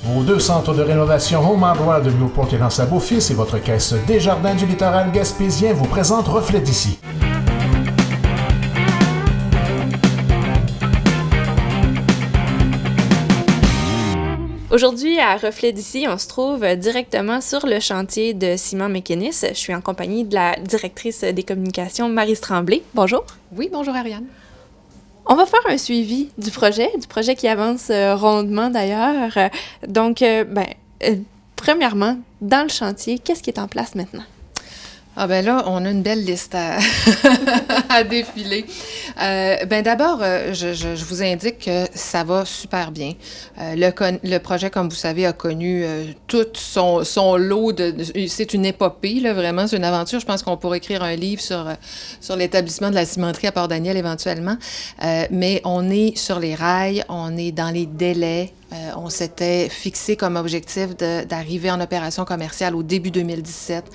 Vos deux centres de rénovation Home Hardware de Newport et L'Anse-à-Beaufils et votre caisse Desjardins du littoral gaspésien vous présentent Reflet d'ici. Aujourd'hui, à Reflet d'ici, on se trouve directement sur le chantier de Ciment Mécanis. Je suis en compagnie de la directrice des communications, Maryse Tremblay. Bonjour. Oui, bonjour Ariane. On va faire un suivi du projet qui avance rondement d'ailleurs. Premièrement, dans le chantier, qu'est-ce qui est en place maintenant? Ah ben là, on a une belle liste à défiler. D'abord, je vous indique que ça va super bien. Le projet, comme vous savez, a connu tout son lot de... C'est une épopée, là, vraiment, c'est une aventure. Je pense qu'on pourrait écrire un livre sur l'établissement de la cimenterie à Port-Daniel éventuellement. Mais on est sur les rails, on est dans les délais. On s'était fixé comme objectif d'arriver en opération commerciale au début 2017.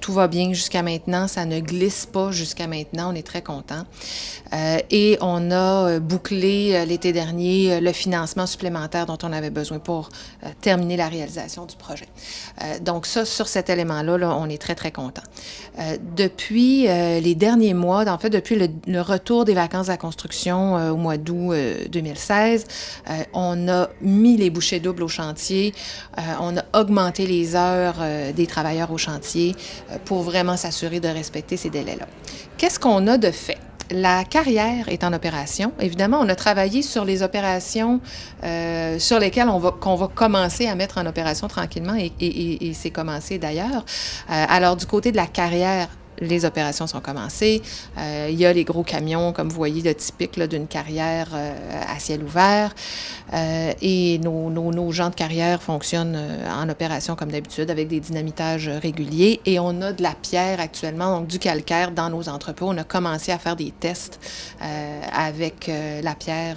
Tout va bien jusqu'à maintenant. Ça ne glisse pas jusqu'à maintenant. On est très contents. Et on a bouclé l'été dernier le financement supplémentaire dont on avait besoin pour terminer la réalisation du projet. Donc ça, sur cet élément-là, là, on est très, très contents. Depuis les derniers mois, en fait, depuis le retour des vacances à la construction au mois d'août 2016, on a mis les bouchées doubles au chantier, on a augmenté les heures des travailleurs au chantier pour vraiment s'assurer de respecter ces délais-là. Qu'est-ce qu'on a de fait? La carrière est en opération. Évidemment, on a travaillé sur les opérations sur lesquelles qu'on va commencer à mettre en opération tranquillement et c'est commencé d'ailleurs. Alors, du côté de la carrière, les opérations sont commencées. Il y a les gros camions, comme vous voyez, le typique là, d'une carrière à ciel ouvert. Et nos gens de carrière fonctionnent en opération comme d'habitude avec des dynamitages réguliers. Et on a de la pierre actuellement, donc du calcaire dans nos entrepôts. On a commencé à faire des tests avec la pierre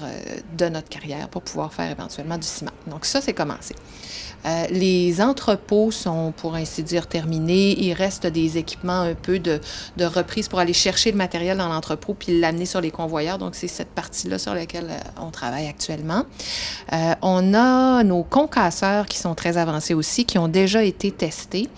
de notre carrière pour pouvoir faire éventuellement du ciment. Donc ça, c'est commencé. Les entrepôts sont, pour ainsi dire, terminés. Il reste des équipements un peu de reprise pour aller chercher le matériel dans l'entrepôt puis l'amener sur les convoyeurs. Donc, c'est cette partie-là sur laquelle on travaille actuellement. On a nos concasseurs qui sont très avancés aussi, qui ont déjà été testés.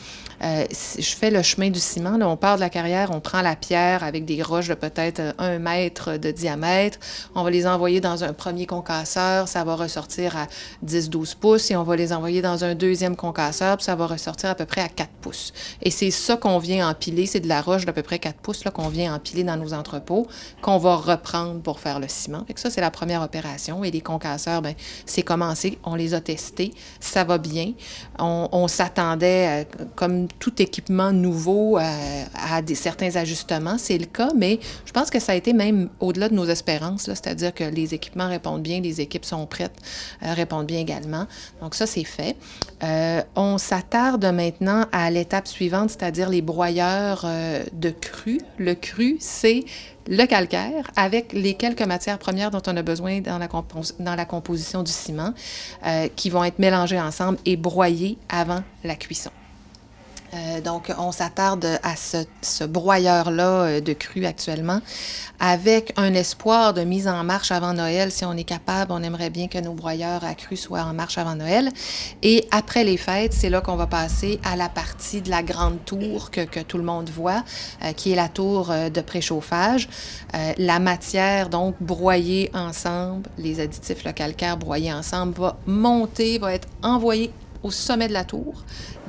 Je fais le chemin du ciment. Là, on part de la carrière, on prend la pierre avec des roches de peut-être 1 mètre de diamètre. On va les envoyer dans un premier concasseur. Ça va ressortir à 10-12 pouces et on va les envoyer dans un deuxième concasseur puis ça va ressortir à peu près à 4 pouces. Et c'est ça qu'on vient empiler. C'est de la roche d'à peu près 4 pouces là, qu'on vient empiler dans nos entrepôts, qu'on va reprendre pour faire le ciment. Fait que ça, c'est la première opération. Et les concasseurs, bien, c'est commencé. On les a testés. Ça va bien. On s'attendait, comme tout équipement nouveau à certains ajustements, c'est le cas, mais je pense que ça a été même au-delà de nos espérances, là, c'est-à-dire que les équipements répondent bien, les équipes sont prêtes, répondent bien également. Donc ça, c'est fait. On s'attarde maintenant à l'étape suivante, c'est-à-dire les broyeurs de cru. Le cru, c'est le calcaire avec les quelques matières premières dont on a besoin dans la composition du ciment qui vont être mélangées ensemble et broyées avant la cuisson. Donc, on s'attarde à ce broyeur-là de cru actuellement avec un espoir de mise en marche avant Noël. Si on est capable, on aimerait bien que nos broyeurs à cru soient en marche avant Noël. Et après les fêtes, c'est là qu'on va passer à la partie de la grande tour que tout le monde voit, qui est la tour de préchauffage. La matière, donc, broyée ensemble, les additifs, le calcaire broyé ensemble, va monter, va être envoyé au sommet de la tour,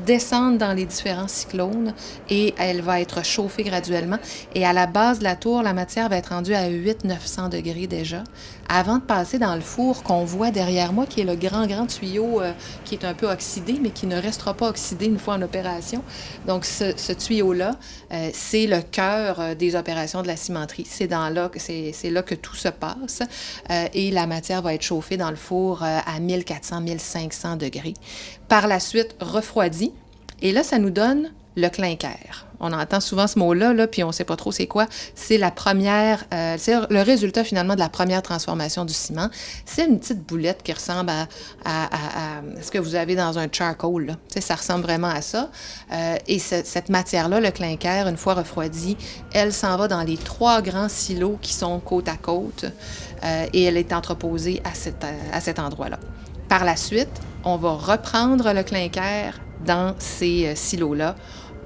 descendre dans les différents cyclones et elle va être chauffée graduellement. Et à la base de la tour, la matière va être rendue à 800-900 degrés déjà, avant de passer dans le four qu'on voit derrière moi, qui est le grand tuyau qui est un peu oxydé, mais qui ne restera pas oxydé une fois en opération. Donc, ce tuyau-là, c'est le cœur des opérations de la cimenterie. C'est là que tout se passe. Et la matière va être chauffée dans le four à 1400-1500 degrés. Par la suite, refroidie. Et là, ça nous donne le clinker. On entend souvent ce mot-là, là, puis on ne sait pas trop c'est quoi. C'est la première, c'est le résultat finalement de la première transformation du ciment. C'est une petite boulette qui ressemble à ce que vous avez dans un charcoal. Là. Tu sais, ça ressemble vraiment à ça. Et cette matière-là, le clinker, une fois refroidie, elle s'en va dans les 3 grands silos qui sont côte à côte et elle est entreposée à cet endroit-là. Par la suite, on va reprendre le clinker dans ces silos-là.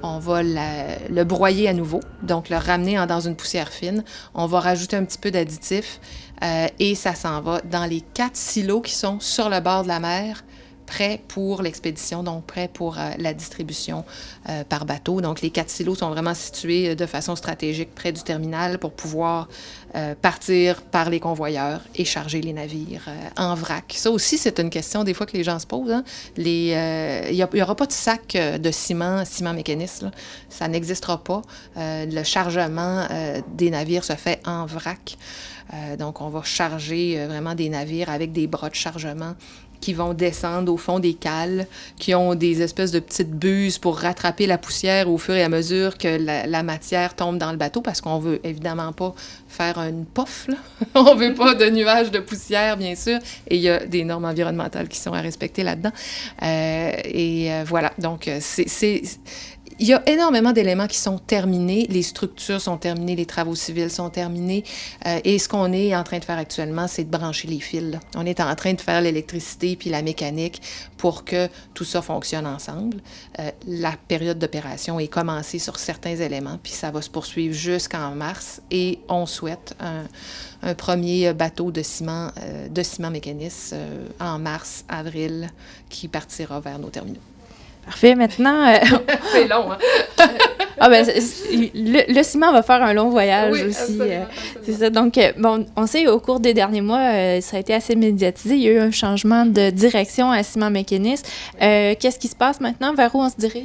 On va le broyer à nouveau, donc le ramener dans une poussière fine. On va rajouter un petit peu d'additif et ça s'en va dans les 4 silos qui sont sur le bord de la mer, prêts pour l'expédition, donc prêts pour la distribution par bateau. Donc, les 4 silos sont vraiment situés de façon stratégique près du terminal pour pouvoir partir par les convoyeurs et charger les navires en vrac. Ça aussi, c'est une question des fois que les gens se posent. Hein. Il n'y aura pas de sac de ciment mécaniste. Là. Ça n'existera pas. Le chargement des navires se fait en vrac. Donc, on va charger vraiment des navires avec des bras de chargement qui vont descendre au fond des cales, qui ont des espèces de petites buses pour rattraper la poussière au fur et à mesure que la matière tombe dans le bateau, parce qu'on veut évidemment pas faire une pof, là. On veut pas de nuages de poussière, bien sûr, et il y a des normes environnementales qui sont à respecter là-dedans. Voilà, donc il y a énormément d'éléments qui sont terminés. Les structures sont terminées, les travaux civils sont terminés. Et ce qu'on est en train de faire actuellement, c'est de brancher les fils. Là. On est en train de faire l'électricité puis la mécanique pour que tout ça fonctionne ensemble. La période d'opération est commencée sur certains éléments, puis ça va se poursuivre jusqu'en mars. Et on souhaite un premier bateau de ciment mécaniste en mars, avril, qui partira vers nos terminaux. Parfait. Maintenant... C'est long, hein? Le ciment va faire un long voyage aussi. C'est ça. Donc, on sait, au cours des derniers mois, ça a été assez médiatisé. Il y a eu un changement de direction à Ciment mécaniste. Qu'est-ce qui se passe maintenant? Vers où on se dirige?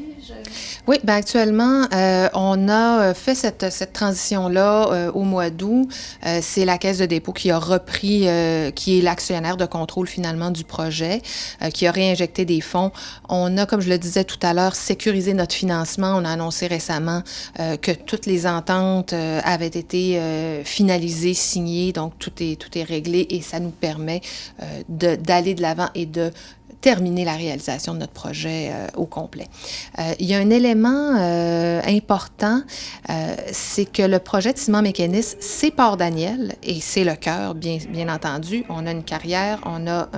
Oui, bien actuellement, on a fait cette transition-là au mois d'août. C'est la Caisse de dépôt qui a repris, qui est l'actionnaire de contrôle finalement du projet, qui a réinjecté des fonds. On a, comme je le disais tout à l'heure, sécurisé notre financement. On a annoncé récemment que toutes les ententes avaient été finalisées, signées, donc tout est réglé et ça nous permet d'aller de l'avant et de terminer la réalisation de notre projet au complet. Il y a un élément important, c'est que le projet de Ciment mécaniste, c'est Port-Daniel et c'est le cœur, bien entendu. On a une carrière, on a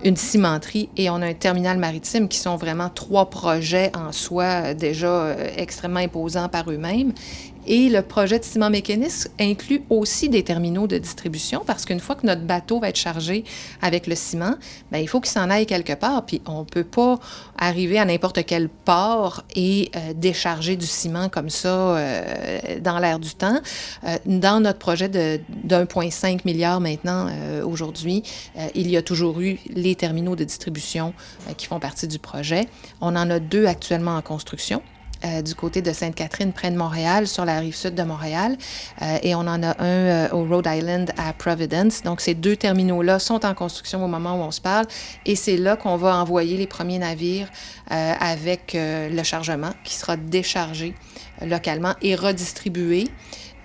une cimenterie et on a un terminal maritime qui sont vraiment 3 projets en soi déjà extrêmement imposants par eux-mêmes. Et le projet de Ciment mécaniste inclut aussi des terminaux de distribution parce qu'une fois que notre bateau va être chargé avec le ciment, bien, il faut qu'il s'en aille quelque part. Puis on ne peut pas arriver à n'importe quel port et décharger du ciment comme ça dans l'air du temps. Dans notre projet de 1,5 milliard maintenant, aujourd'hui, il y a toujours eu les terminaux de distribution qui font partie du projet. On en a 2 actuellement en construction. Du côté de Sainte-Catherine, près de Montréal, sur la rive sud de Montréal. Et on en a un au Rhode Island, à Providence. Donc, ces 2 terminaux-là sont en construction au moment où on se parle. Et c'est là qu'on va envoyer les premiers navires avec le chargement qui sera déchargé localement et redistribué,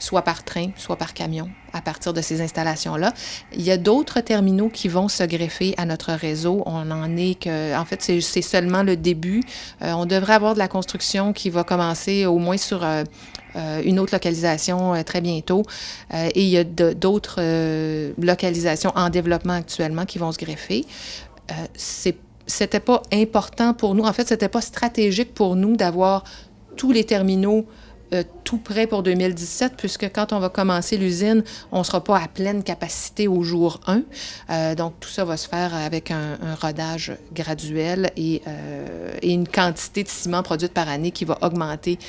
soit par train, soit par camion, à partir de ces installations-là. Il y a d'autres terminaux qui vont se greffer à notre réseau. On en est que, en fait, c'est seulement le début. On devrait avoir de la construction qui va commencer au moins sur une autre localisation très bientôt. Et il y a d'autres localisations en développement actuellement qui vont se greffer. C'était pas important pour nous. En fait, c'était pas stratégique pour nous d'avoir tous les terminaux tout prêt pour 2017, puisque quand on va commencer l'usine, on ne sera pas à pleine capacité au jour 1. Donc, tout ça va se faire avec un rodage graduel et une quantité de ciment produite par année qui va augmenter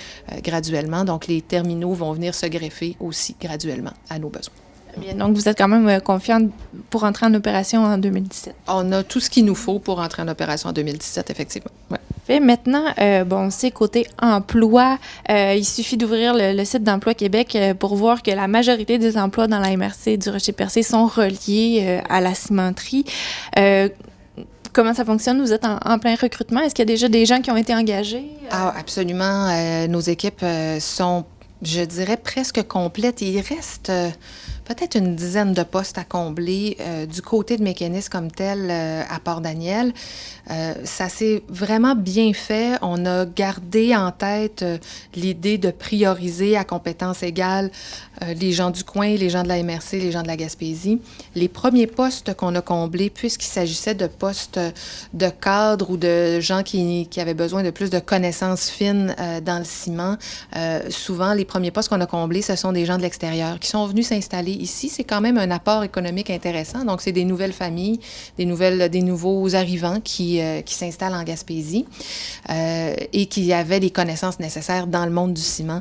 graduellement. Donc, les terminaux vont venir se greffer aussi graduellement à nos besoins. Bien, donc, vous êtes quand même confiant pour entrer en opération en 2017? On a tout ce qu'il nous faut pour entrer en opération en 2017, effectivement. Ouais. Maintenant, on sait côté emploi, il suffit d'ouvrir le site d'Emploi Québec pour voir que la majorité des emplois dans la MRC du Rocher-Percé sont reliés à la cimenterie. Comment ça fonctionne? Vous êtes en plein recrutement. Est-ce qu'il y a déjà des gens qui ont été engagés? Ah, absolument. Nos équipes sont, je dirais, presque complètes. Il reste peut-être une dizaine de postes à combler du côté de Mécanisme comme tel à Port-Daniel. Ça s'est vraiment bien fait. On a gardé en tête l'idée de prioriser à compétences égales les gens du coin, les gens de la MRC, les gens de la Gaspésie. Les premiers postes qu'on a comblés, puisqu'il s'agissait de postes de cadres ou de gens qui avaient besoin de plus de connaissances fines dans le ciment, souvent les premiers postes qu'on a comblés, ce sont des gens de l'extérieur qui sont venus s'installer ici. C'est quand même un apport économique intéressant. Donc, c'est des nouvelles familles, des nouveaux arrivants qui s'installent en Gaspésie et qui avaient les connaissances nécessaires dans le monde du ciment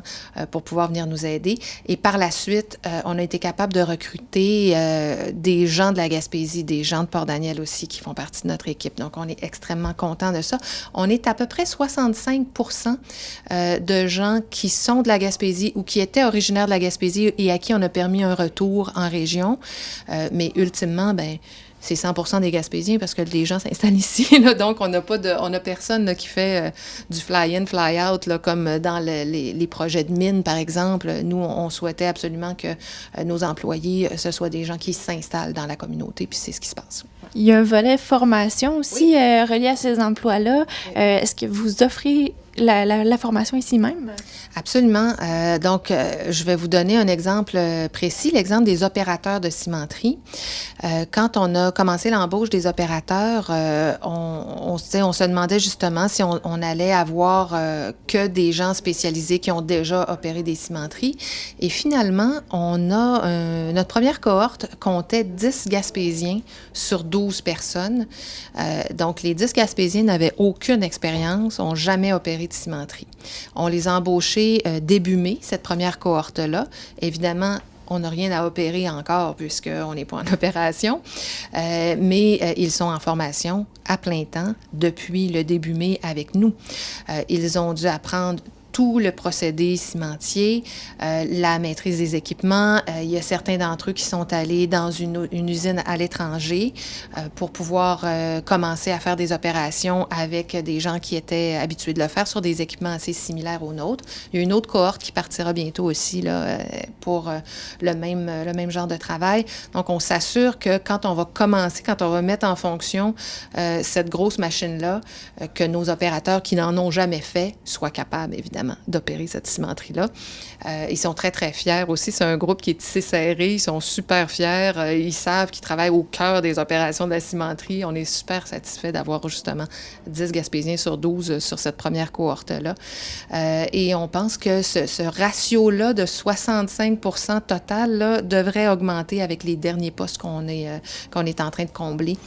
pour pouvoir venir nous aider. Et par la suite, on a été capable de recruter des gens de la Gaspésie, des gens de Port-Daniel aussi qui font partie de notre équipe. Donc, on est extrêmement contents de ça. On est à peu près 65% de gens qui sont de la Gaspésie ou qui étaient originaires de la Gaspésie et à qui on a permis un retour en région. Mais ultimement, c'est 100% des Gaspésiens parce que les gens s'installent ici. Là, donc, on a personne là, qui fait du fly-in, fly-out, là, comme dans les projets de mines, par exemple. Nous, on souhaitait absolument que nos employés, ce soient des gens qui s'installent dans la communauté, puis c'est ce qui se passe. Il y a un volet formation aussi relié à ces emplois-là. Est-ce que vous offrez la formation ici même? Absolument. Donc, je vais vous donner un exemple précis, l'exemple des opérateurs de cimenterie. Quand on a commencé l'embauche des opérateurs, on se demandait justement si on allait avoir que des gens spécialisés qui ont déjà opéré des cimenteries. Et finalement, notre première cohorte comptait 10 Gaspésiens sur 12 personnes. Donc, les 10 Gaspésiens n'avaient aucune expérience, n'ont jamais opéré de cimenterie. On les a embauchés début mai, cette première cohorte-là. Évidemment, on n'a rien à opérer encore puisqu'on n'est pas en opération, mais ils sont en formation à plein temps depuis le début mai avec nous. Ils ont dû apprendre tout le procédé cimentier, la maîtrise des équipements. Il y a certains d'entre eux qui sont allés dans une usine à l'étranger pour pouvoir commencer à faire des opérations avec des gens qui étaient habitués de le faire sur des équipements assez similaires aux nôtres. Il y a une autre cohorte qui partira bientôt aussi là, pour le même genre de travail. Donc, on s'assure que quand on va mettre en fonction cette grosse machine-là, que nos opérateurs qui n'en ont jamais fait soient capables, évidemment, d'opérer cette cimenterie-là. Ils sont très, très fiers aussi. C'est un groupe qui est tissé serré. Ils sont super fiers. Ils savent qu'ils travaillent au cœur des opérations de la cimenterie. On est super satisfaits d'avoir justement 10 Gaspésiens sur 12 sur cette première cohorte-là. Et on pense que ce ratio-là de 65% total là, devrait augmenter avec les derniers postes qu'on est en train de combler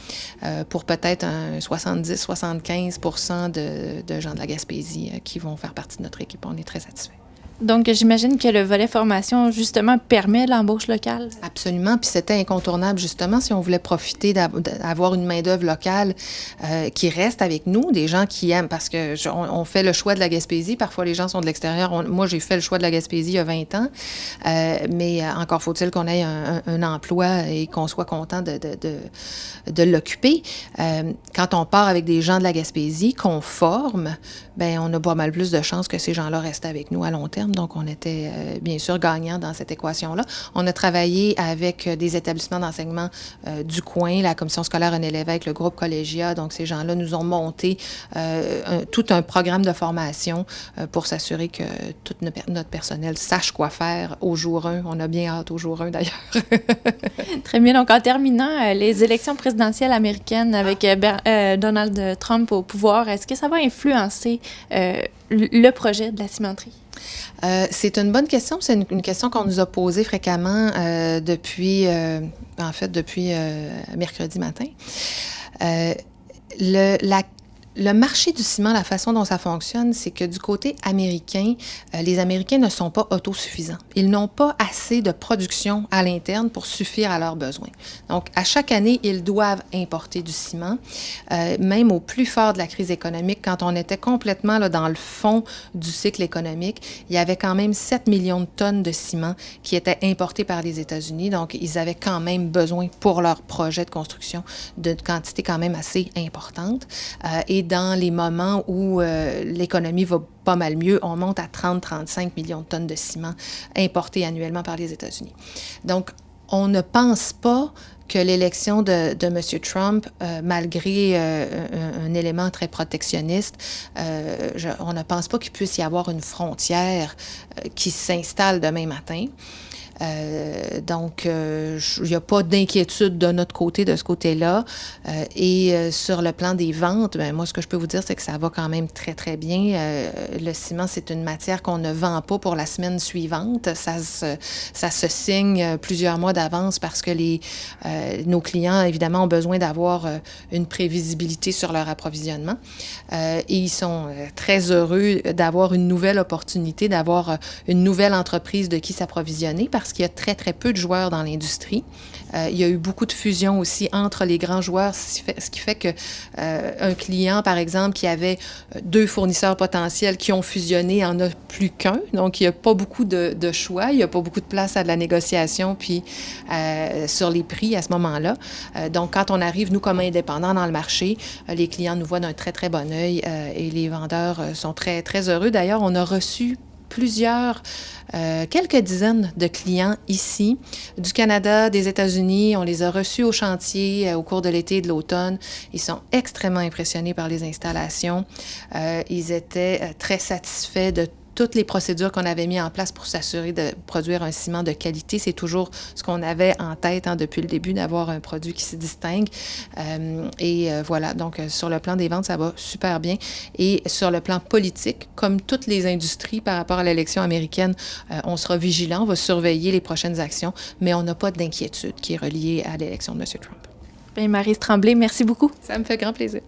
pour peut-être un 70-75% de gens de la Gaspésie qui vont faire partie de notre équipe. On est très satisfaits. Donc, j'imagine que le volet formation, justement, permet l'embauche locale. Absolument. Puis c'était incontournable, justement, si on voulait profiter d'avoir une main-d'œuvre locale qui reste avec nous, des gens qui aiment, parce que on fait le choix de la Gaspésie. Parfois, les gens sont de l'extérieur. Moi, j'ai fait le choix de la Gaspésie il y a 20 ans. Mais encore faut-il qu'on ait un emploi et qu'on soit content de l'occuper. Quand on part avec des gens de la Gaspésie, qu'on forme, bien, on a pas mal plus de chances que ces gens-là restent avec nous à long terme. Donc, on était bien sûr gagnants dans cette équation-là. On a travaillé avec des établissements d'enseignement du coin, la Commission scolaire René Lévesque, le groupe Collégia. Donc, ces gens-là nous ont monté tout un programme de formation pour s'assurer que tout notre personnel sache quoi faire au jour 1. On a bien hâte au jour 1, d'ailleurs. Très bien. Donc, en terminant, les élections présidentielles américaines avec Donald Trump au pouvoir, est-ce que ça va influencer le projet de la cimenterie? C'est une bonne question. C'est une question qu'on nous a posée fréquemment depuis mercredi matin. Le marché du ciment, la façon dont ça fonctionne, c'est que du côté américain, les Américains ne sont pas autosuffisants. Ils n'ont pas assez de production à l'interne pour suffire à leurs besoins. Donc, à chaque année, ils doivent importer du ciment. Même au plus fort de la crise économique, quand on était complètement là, dans le fond du cycle économique, il y avait quand même 7 millions de tonnes de ciment qui étaient importées par les États-Unis. Donc, ils avaient quand même besoin pour leur projet de construction d'une quantité quand même assez importante. Et dans les moments où l'économie va pas mal mieux, on monte à 30-35 millions de tonnes de ciment importés annuellement par les États-Unis. Donc, on ne pense pas que l'élection de M. Trump, malgré un élément très protectionniste, on ne pense pas qu'il puisse y avoir une frontière qui s'installe demain matin. Donc, il n'y a pas d'inquiétude de notre côté, de ce côté-là. Et sur le plan des ventes, bien, moi, ce que je peux vous dire, c'est que ça va quand même très, très bien. Le ciment, c'est une matière qu'on ne vend pas pour la semaine suivante. Ça se signe plusieurs mois d'avance parce que nos clients, évidemment, ont besoin d'avoir une prévisibilité sur leur approvisionnement. Et ils sont très heureux d'avoir une nouvelle opportunité, d'avoir une nouvelle entreprise de qui s'approvisionner parce qu'il y a très, très peu de joueurs dans l'industrie. Il y a eu beaucoup de fusions aussi entre les grands joueurs, ce qui fait que un client, par exemple, qui avait 2 fournisseurs potentiels qui ont fusionné, en a plus qu'un. Donc, il n'y a pas beaucoup de choix, il n'y a pas beaucoup de place à de la négociation, puis sur les prix à ce moment-là. Donc, quand on arrive, nous, comme indépendants dans le marché, les clients nous voient d'un très, très bon œil et les vendeurs sont très, très heureux. D'ailleurs, on a reçu quelques dizaines de clients ici, du Canada, des États-Unis. On les a reçus au chantier au cours de l'été et de l'automne. Ils sont extrêmement impressionnés par les installations. Ils étaient très satisfaits de toutes les procédures qu'on avait mises en place pour s'assurer de produire un ciment de qualité. C'est toujours ce qu'on avait en tête depuis le début, d'avoir un produit qui se distingue. Voilà, donc sur le plan des ventes, ça va super bien. Et sur le plan politique, comme toutes les industries par rapport à l'élection américaine, on sera vigilant, on va surveiller les prochaines actions, mais on n'a pas d'inquiétude qui est reliée à l'élection de M. Trump. Bien, Maryse Tremblay, merci beaucoup. Ça me fait grand plaisir.